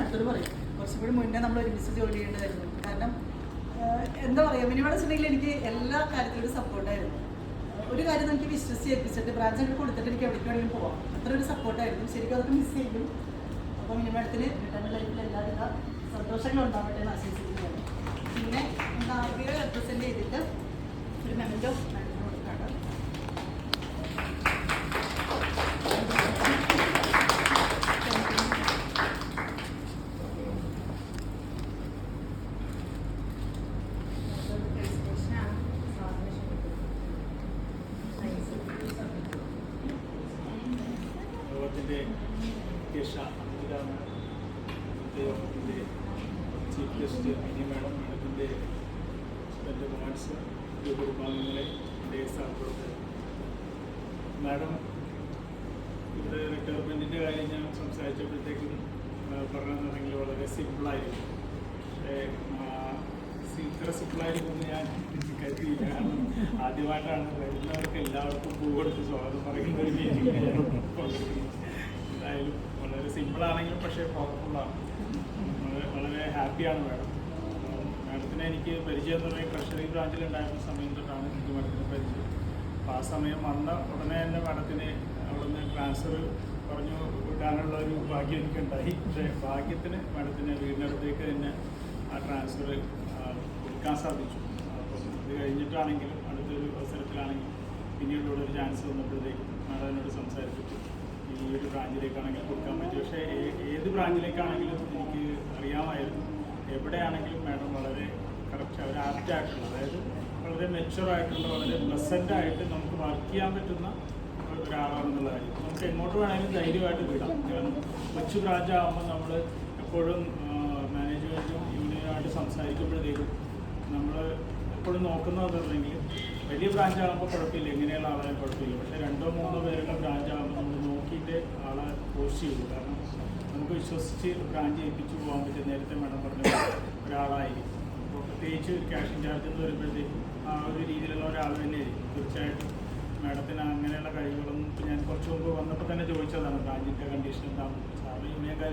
അടുത്തോട് പറയും കുറച്ചും കൂടി മുന്നേ നമ്മൾ ഒരുമിച്ച് ജോലി ചെയ്യേണ്ടതായിരുന്നു. കാരണം എന്താ പറയുക, മിനിമം വെച്ചിട്ടുണ്ടെങ്കിൽ എനിക്ക് എല്ലാ കാര്യത്തിലും സപ്പോർട്ടായിരുന്നു. ഒരു കാര്യം എനിക്ക് വിശ്വസിച്ച് ഏൽപ്പിച്ചിട്ട് ബ്രാഞ്ച് അങ്ങോട്ട് കൊടുത്തിട്ട് എനിക്ക് എവിടേക്ക് വേണമെങ്കിലും പോവാം. അത്ര ഒരു സപ്പോർട്ടായിരുന്നു. ശരിക്കും അതൊക്കെ മിസ് ചെയ്തു. അപ്പോൾ മിനിമത്തിന് റിട്ടേൺ ലൈഫിൽ എല്ലാവിധ സന്തോഷങ്ങളും ഉണ്ടാവട്ടെ എന്ന് ആശംസിക്കുകയാണ്. പിന്നെ നാവികയെ റെപ്രസെൻ്റ് ചെയ്തിട്ട് ഒരു മെമൻറ്റോ മാഡത്തിന് കൊടുക്കാണ്. ചീഫ് ഗസ്റ്റ് മിനി മാഡം, മാഡത്തിൻ്റെ എൻ്റെ വാട്സ് കുടുംബാംഗങ്ങളെ സാർത്തോട്ട് മാഡം, ഇവിടെ റിക്വയർമെൻറ്റിൻ്റെ കാര്യം ഞാൻ സംസാരിച്ചപ്പോഴത്തേക്കും പറഞ്ഞതെന്നുണ്ടെങ്കിൽ വളരെ സിമ്പിളായിരിക്കും. പക്ഷേ ഇത്ര സിമ്പിളായിരിക്കുമെന്ന് ഞാൻ കരുതിയില്ല. കാരണം ആദ്യമായിട്ടാണ് വരുന്നവർക്ക് എല്ലാവർക്കും പൂ കൊടുത്ത് സ്വാഗതം പറയുന്ന ഒരു മീറ്റിംഗ് ഞാൻ പങ്കെടുക്കുന്നത്. എന്തായാലും വളരെ സിമ്പിളാണെങ്കിലും പക്ഷേ പവർഫുള്ളാണ്. വളരെ ഹാപ്പിയാണ് മാഡം. മാഡത്തിനെ എനിക്ക് പരിചയം എന്ന് പറയുന്നത് ട്രഷറി ബ്രാഞ്ചിലുണ്ടായിരുന്ന സമയം തൊട്ടാണ് എനിക്ക് മാഡത്തിനെ പരിചയം. അപ്പോൾ ആ സമയം വന്ന ഉടനെ തന്നെ മാഡത്തിന് അവിടെ നിന്ന് ട്രാൻസ്ഫർ പറഞ്ഞു വിടാനുള്ള ഒരു ഭാഗ്യം എനിക്കുണ്ടായി. പക്ഷേ ഭാഗ്യത്തിന് മാഡത്തിന് വീടിനടുത്തേക്ക് തന്നെ ആ ട്രാൻസ്ഫർ കൊടുക്കാൻ സാധിച്ചു. അപ്പം ഇത് കഴിഞ്ഞിട്ടാണെങ്കിലും അടുത്തൊരു അവസരത്തിലാണെങ്കിലും പിന്നീടുള്ള ഒരു ചാൻസ് വന്നപ്പോഴത്തേക്കും മാഡം എന്നോട് സംസാരിച്ചിട്ട് ഈ ഒരു ബ്രാഞ്ചിലേക്കാണെങ്കിൽ കൊടുക്കാൻ പറ്റും. പക്ഷേ ഏത് ബ്രാഞ്ചിലേക്കാണെങ്കിലും എനിക്ക് അറിയാമായിരുന്നു എവിടെയാണെങ്കിലും മാഡം വളരെ കറക്റ്റ് ഒരു ആപ്റ്റായിട്ടുള്ള, അതായത് വളരെ മെച്ചുവറായിട്ടുള്ള, വളരെ പ്ലസൻ്റായിട്ട് നമുക്ക് വർക്ക് ചെയ്യാൻ പറ്റുന്ന ഒരാളാണെന്നുള്ള കാര്യം. നമുക്ക് എങ്ങോട്ട് വേണമെങ്കിലും ധൈര്യമായിട്ട് വിടാം. കാരണം കൊച്ചു ബ്രാഞ്ചാകുമ്പോൾ നമ്മൾ എപ്പോഴും മാനേജ്മെൻറ്റും യൂണിയനുമായിട്ട് സംസാരിക്കുമ്പോഴത്തേക്കും നമ്മൾ എപ്പോഴും നോക്കുന്നതെന്നുണ്ടെങ്കിൽ വലിയ ബ്രാഞ്ചാകുമ്പോൾ കുഴപ്പമില്ല, എങ്ങനെയുള്ള ആളെ കുഴപ്പമില്ല. പക്ഷേ 2-3 പേരുള്ള ബ്രാഞ്ചാകുമ്പോൾ നമ്മൾ നോക്കിയിട്ട് ആളെ പോസ്റ്റ് ചെയ്യുള്ളൂ. കാരണം നമുക്ക് വിശ്വസിച്ച് ബ്രാഞ്ച് ഏൽപ്പിച്ച് പോകാൻ പറ്റും. നേരത്തെ മാഡം പറഞ്ഞ ഒരാളായിരിക്കും. അപ്പോൾ പ്രത്യേകിച്ച് ഒരു ക്യാഷ് ഇൻചാർജ് എന്ന് വരുമ്പോഴത്തേക്കും ആ ഒരു രീതിയിലുള്ള ഒരാൾ തന്നെയായിരിക്കും. തീർച്ചയായിട്ടും മാഡത്തിന് അങ്ങനെയുള്ള കഴിവുകളൊന്നും ഞാൻ കുറച്ച് മുമ്പ് വന്നപ്പോൾ തന്നെ ചോദിച്ചതാണ് ബ്രാഞ്ചിൻ്റെ കണ്ടീഷൻ എന്താണെന്ന്. സാറിന് യൂണിയൻകാർ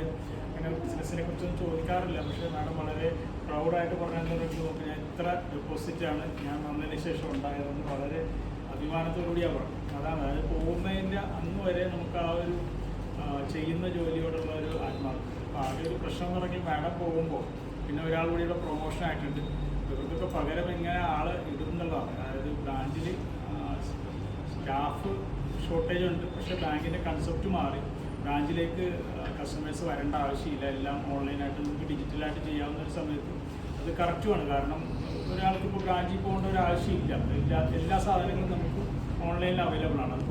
അങ്ങനെ ബിസിനസ്സിനെ കുറിച്ചൊന്നും ചോദിക്കാറില്ല. പക്ഷേ മാഡം വളരെ പ്രൗഡായിട്ട് പറഞ്ഞതെന്ന് നോക്കി ഞാൻ ഇത്ര ഡെപ്പോസിറ്റാണ് ഞാൻ വന്നതിന് ശേഷം ഉണ്ടായതെന്ന് വളരെ അഭിമാനത്തോടുകൂടിയാണ് പറഞ്ഞു. അതാണ്, അതായത് പോകുന്നതിൻ്റെ അന്ന് വരെ നമുക്ക് ആ ഒരു ചെയ്യുന്ന ജോലിയോടുള്ള ഒരു ആത്മാർത്ഥത. അപ്പോൾ ആകെ ഒരു പ്രശ്നം എന്ന് പറഞ്ഞാൽ മാഡം പോകുമ്പോൾ പിന്നെ ഒരാൾ കൂടിയുള്ള പ്രൊമോഷൻ ആയിട്ടുണ്ട്. ഇവർക്കൊക്കെ പകരം എങ്ങനെ ആൾ ഇടുന്നുള്ളതാണ്. അതായത് ബ്രാഞ്ചിൽ സ്റ്റാഫ് ഷോർട്ടേജ് ഉണ്ട്. പക്ഷേ ബാങ്കിൻ്റെ കൺസെപ്റ്റ് മാറി. ബ്രാഞ്ചിലേക്ക് കസ്റ്റമേഴ്സ് വരേണ്ട ആവശ്യമില്ല, എല്ലാം ഓൺലൈനായിട്ട് നമുക്ക് ഡിജിറ്റലായിട്ട് ചെയ്യാവുന്ന ഒരു സമയത്ത് അത് കറക്റ്റുമാണ്. കാരണം ഒരാൾക്ക് ഇപ്പോൾ ബ്രാഞ്ചിൽ പോകേണ്ട ഒരു ആവശ്യമില്ല. എല്ലാ സാധനങ്ങളും നമുക്ക് ഓൺലൈനിൽ അവൈലബിൾ ആണ്.